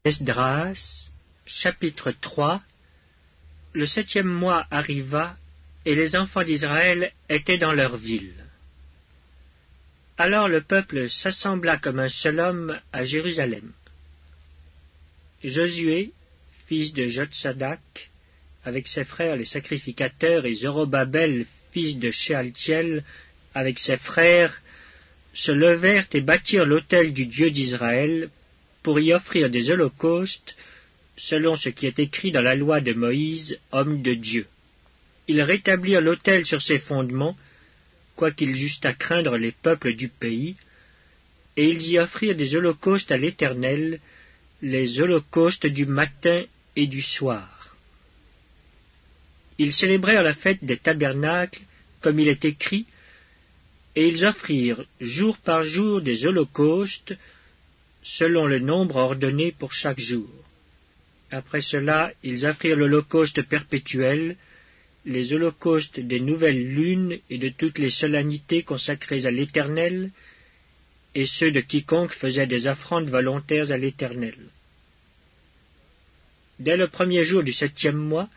Esdras, chapitre 3. Le 7e mois arriva, et les enfants d'Israël étaient dans leur ville. Alors le peuple s'assembla comme un seul homme à Jérusalem. Josué, fils de Jotsadak, avec ses frères les sacrificateurs, et Zorobabel, fils de Shealtiel, avec ses frères, se levèrent et bâtirent l'autel du Dieu d'Israël, pour y offrir des holocaustes, selon ce qui est écrit dans la loi de Moïse, homme de Dieu. Ils rétablirent l'autel sur ses fondements, quoiqu'ils eussent à craindre les peuples du pays, et ils y offrirent des holocaustes à l'Éternel, les holocaustes du matin et du soir. Ils célébrèrent la fête des tabernacles, comme il est écrit, et ils offrirent jour par jour des holocaustes, selon le nombre ordonné pour chaque jour. Après cela, ils offrirent l'holocauste perpétuel, les holocaustes des nouvelles lunes et de toutes les solennités consacrées à l'Éternel, et ceux de quiconque faisait des offrandes volontaires à l'Éternel. Dès le premier jour du 7e mois,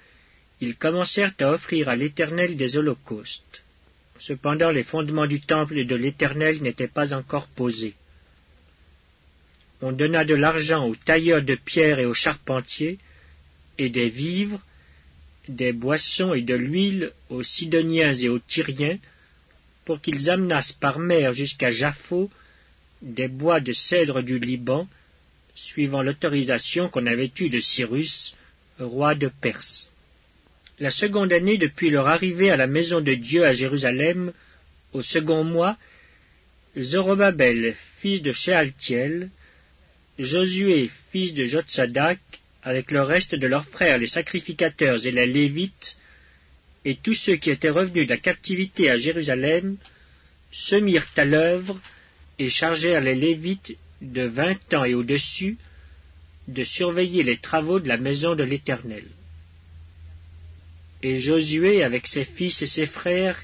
ils commencèrent à offrir à l'Éternel des holocaustes. Cependant, les fondements du temple de l'Éternel n'étaient pas encore posés. On donna de l'argent aux tailleurs de pierre et aux charpentiers, et des vivres, des boissons et de l'huile aux Sidoniens et aux Tyriens, pour qu'ils amenassent par mer jusqu'à Japhos des bois de cèdre du Liban, suivant l'autorisation qu'on avait eue de Cyrus, roi de Perse. La seconde année depuis leur arrivée à la maison de Dieu à Jérusalem, au second mois, Zorobabel, fils de Shealtiel, Josué, fils de Jotsadak, avec le reste de leurs frères les sacrificateurs et les Lévites, et tous ceux qui étaient revenus de la captivité à Jérusalem, se mirent à l'œuvre et chargèrent les Lévites de 20 ans et au-dessus de surveiller les travaux de la maison de l'Éternel. Et Josué avec ses fils et ses frères,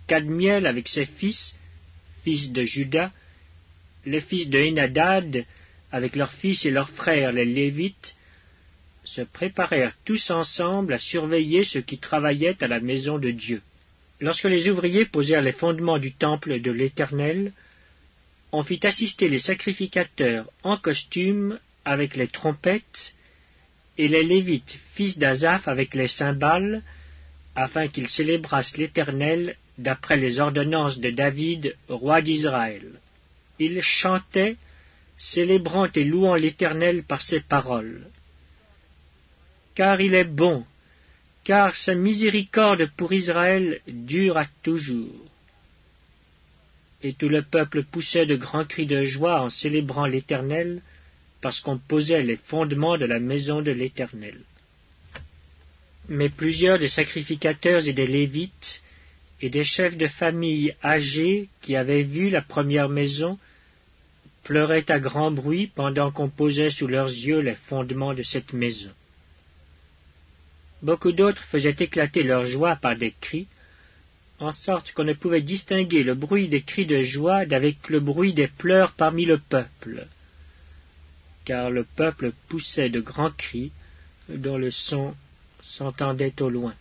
Kadmiel avec ses fils de Juda, les fils de Henadad, avec leurs fils et leurs frères les Lévites, se préparèrent tous ensemble à surveiller ceux qui travaillaient à la maison de Dieu. Lorsque les ouvriers posèrent les fondements du temple de l'Éternel, on fit assister les sacrificateurs en costume avec les trompettes, et les Lévites, fils d'Asaph, avec les cymbales, afin qu'ils célébrassent l'Éternel d'après les ordonnances de David, roi d'Israël. Ils chantaient, célébrant et louant l'Éternel par ses paroles. Car il est bon, car sa miséricorde pour Israël dure à toujours. Et tout le peuple poussait de grands cris de joie en célébrant l'Éternel, parce qu'on posait les fondements de la maison de l'Éternel. Mais plusieurs des sacrificateurs et des Lévites, et des chefs de famille âgés qui avaient vu la première maison, pleuraient à grand bruit pendant qu'on posait sous leurs yeux les fondements de cette maison. Beaucoup d'autres faisaient éclater leur joie par des cris, en sorte qu'on ne pouvait distinguer le bruit des cris de joie d'avec le bruit des pleurs parmi le peuple, car le peuple poussait de grands cris, dont le son s'entendait au loin.